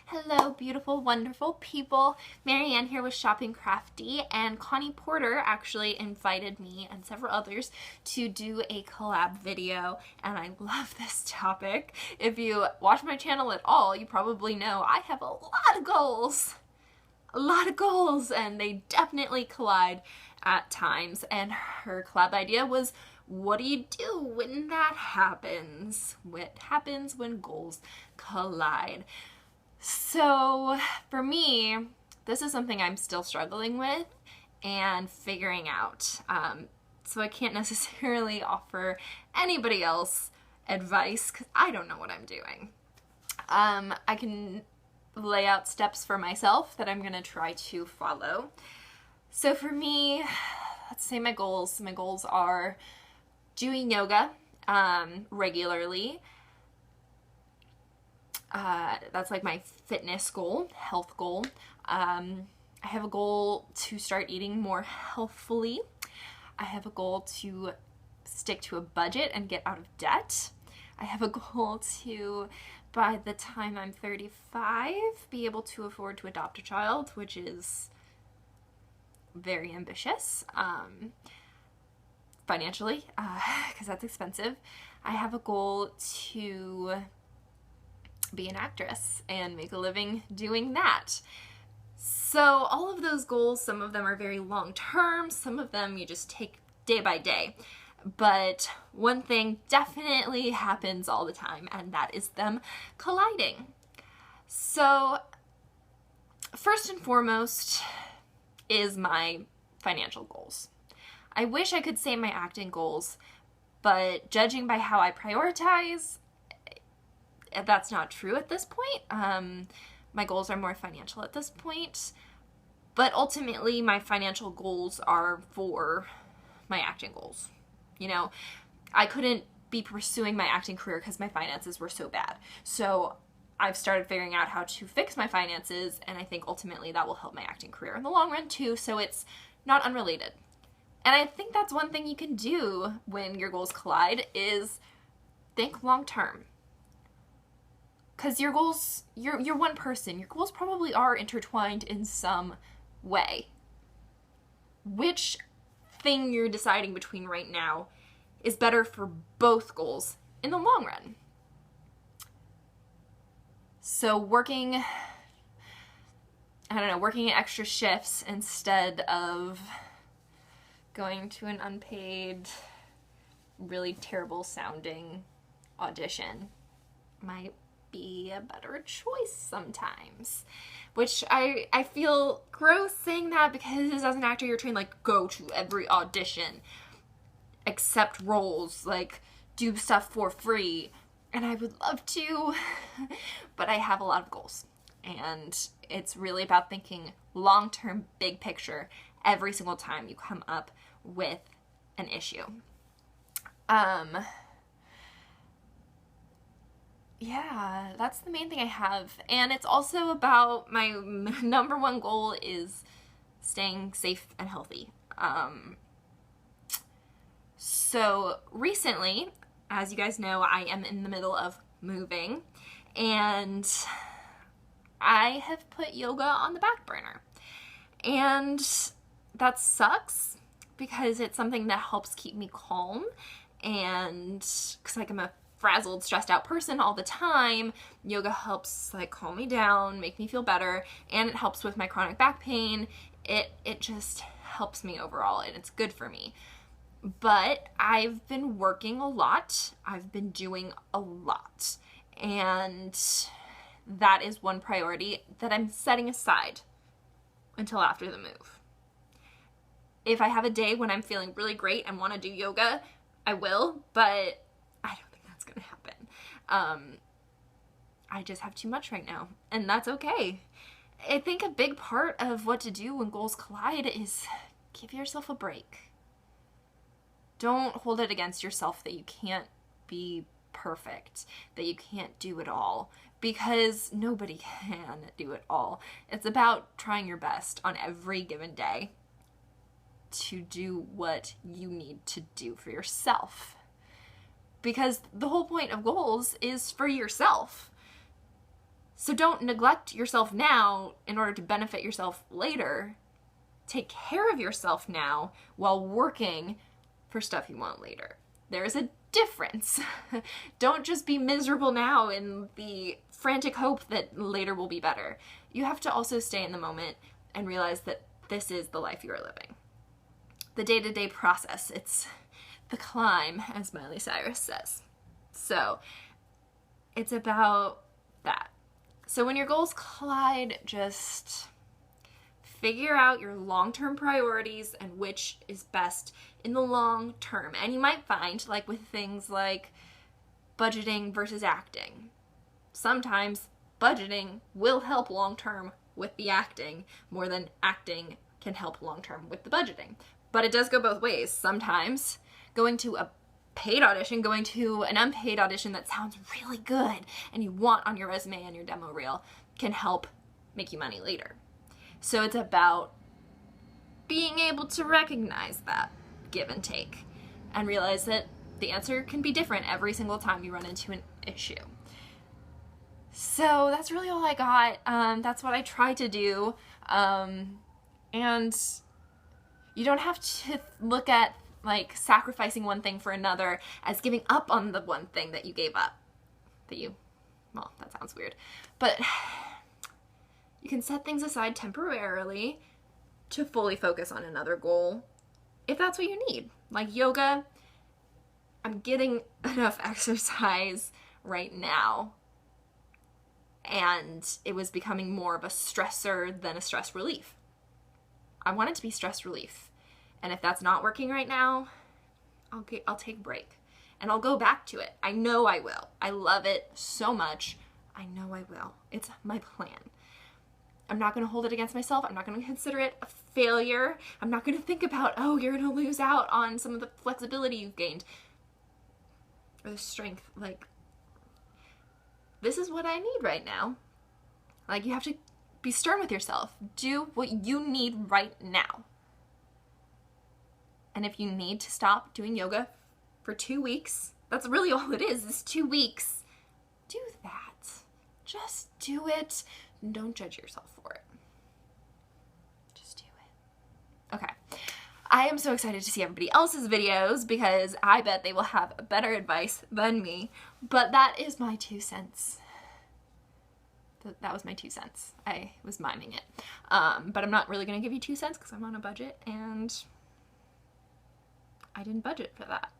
Hello, beautiful, wonderful people. Marianne here with Shopping Crafty, and Connie Porter actually invited me and several others to do a collab video, and I love this topic. If you watch my channel at all, you probably know I have a lot of goals. And they definitely collide at times, and her collab idea was, what do you do when that happens? What happens when goals collide? So for me, this is something I'm still struggling with and figuring out. So I can't necessarily offer anybody else advice because I don't know what I'm doing. I can lay out steps for myself that I'm going to try to follow. So for me, let's say my goals. My goals are doing yoga regularly. That's like my fitness goal, health goal. I have a goal to start eating more healthfully. I have a goal to stick to a budget and get out of debt. I have a goal to, by the time I'm 35, be able to afford to adopt a child, which is very ambitious, financially, because that's expensive. I have a goal to be an actress and make a living doing that. So all of those goals, some of them are very long term, some of them you just take day by day. But one thing definitely happens all the time, and that is them colliding. So first and foremost is my financial goals. I wish I could say my acting goals, but judging by how I prioritize, that's not true at this point. My goals are more financial at this point, but ultimately my financial goals are for my acting goals. You know, I couldn't be pursuing my acting career because my finances were so bad. So I've started figuring out how to fix my finances, and I think ultimately that will help my acting career in the long run too, so it's not unrelated. And I think that's one thing you can do when your goals collide is think long term. Because your goals, you're one person. Your goals probably are intertwined in some way. Which thing you're deciding between right now is better for both goals in the long run? So working extra shifts instead of going to an unpaid, really terrible sounding audition might be a better choice sometimes. Which I feel gross saying that because as an actor you're trained like go to every audition, accept roles, like do stuff for free, and I would love to, but I have a lot of goals, and it's really about thinking long-term, big picture every single time you come up with an issue. Yeah, that's the main thing I have. And it's also about my number one goal is staying safe and healthy. So recently, as you guys know, I am in the middle of moving, and I have put yoga on the back burner. And that sucks because it's something that helps keep me calm, and because like I'm a frazzled, stressed out person all the time, yoga helps like calm me down, make me feel better, and it helps with my chronic back pain. It just helps me overall, and it's good for me. But I've been working a lot. I've been doing a lot, and that is one priority that I'm setting aside until after the move. If I have a day when I'm feeling really great and want to do yoga, I will, but I don't think that's gonna happen. I just have too much right now, and that's okay. I think a big part of what to do when goals collide is give yourself a break. Don't hold it against yourself that you can't be perfect, that you can't do it all, because nobody can do it all. It's about trying your best on every given day to do what you need to do for yourself. Because the whole point of goals is for yourself. So don't neglect yourself now in order to benefit yourself later. Take care of yourself now while working for stuff you want later. There is a difference. Don't just be miserable now in the frantic hope that later will be better. You have to also stay in the moment and realize that this is the life you are living. The day-to-day process, it's the climb, as Miley Cyrus says. So it's about that. So when your goals collide, just figure out your long-term priorities and which is best in the long term. And you might find, like with things like budgeting versus acting, sometimes budgeting will help long-term with the acting more than acting can help long-term with the budgeting. But it does go both ways. Sometimes going to a paid audition, going to an unpaid audition that sounds really good and you want on your resume and your demo reel can help make you money later. So it's about being able to recognize that give and take and realize that the answer can be different every single time you run into an issue. So that's really all I got. That's what I try to do. And you don't have to look at like sacrificing one thing for another as giving up on the one thing that you gave up. Well, that sounds weird. But you can set things aside temporarily to fully focus on another goal if that's what you need. Like yoga, I'm getting enough exercise right now, and it was becoming more of a stressor than a stress relief. I want it to be stress relief. And if that's not working right now, I'll take a break and I'll go back to it. I know I will. I love it so much. I know I will. It's my plan. I'm not going to hold it against myself. I'm not going to consider it a failure. I'm not going to think about, oh, you're going to lose out on some of the flexibility you've gained or the strength. Like, this is what I need right now. Like, you have to be stern with yourself. Do what you need right now. And if you need to stop doing yoga for 2 weeks, that's really all it is 2 weeks. Do that. Just do it. Don't judge yourself for it. Just do it. Okay. I am so excited to see everybody else's videos because I bet they will have better advice than me. But that is my 2 cents. That was my 2 cents. I was miming it. But I'm not really going to give you 2 cents because I'm on a budget and I didn't budget for that.